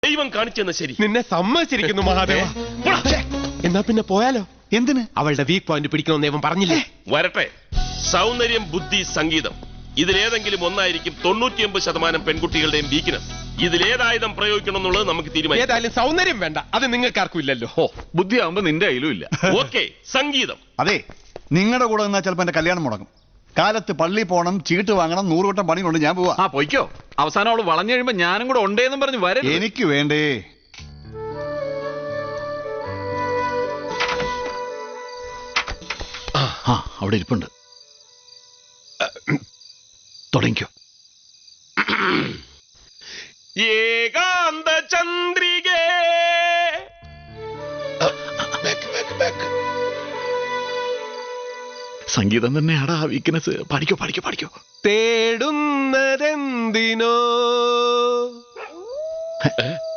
ദൈവം കാണിച്ചെന്ന ശരി. നിന്നെ സമ്മതിച്ചിരിക്കുന്നു മഹാദേവ. എന്നാ പിന്നെ പോയാലോ? എന്തിന്? അവളുടെ വീക്ക് പോയിന്റ് പിടിക്കണമെന്ന് ഇവൻ പറഞ്ഞില്ലേ? വരട്ടെ. സൗന്ദര്യം, ബുദ്ധി, സംഗീതം, ഇതിലേതെങ്കിലും ഒന്നായിരിക്കും 99% പെൺകുട്ടികളുടെയും വീക്ക്നെസ്. ഇതിലേതായുധം പ്രയോഗിക്കണം എന്നുള്ളത് നമുക്ക് തീരുമാനിക്കാം. ഏതായാലും സൗന്ദര്യം വേണ്ട, അത് നിങ്ങൾക്കാർക്കും ഇല്ലല്ലോ. ബുദ്ധിയാവുമ്പോ നിന്റെ കയ്യിലും ഇല്ല. ഓക്കെ, സംഗീതം. അതെ, നിങ്ങളുടെ കൂടെ നിന്നാൽ ചിലപ്പോ എന്റെ കല്യാണം മുടങ്ങും. കാലത്ത് പള്ളി പോകണം, ചീട്ട് വാങ്ങണം, 100 വട്ടം പണി കൊണ്ട് ഞാൻ പോവാ. പൊയ്ക്കോ. അവസാനം അവള് വളഞ്ഞു കഴിയുമ്പോ ഞാനും കൂടെ ഉണ്ടേന്നും പറഞ്ഞ് വരും. എനിക്ക് വേണ്ടേ. അവിടെ ഇരിപ്പുണ്ട്. തുടങ്ങിക്കോ. ഏകാന്ത ചന്ദ്രികേ. സംഗീതം തന്നെയാടാ വീക്ക്നെസ്. പഠിക്കോ പഠിക്കോ പഠിക്കോ. തേടുന്നതെന്തിനോ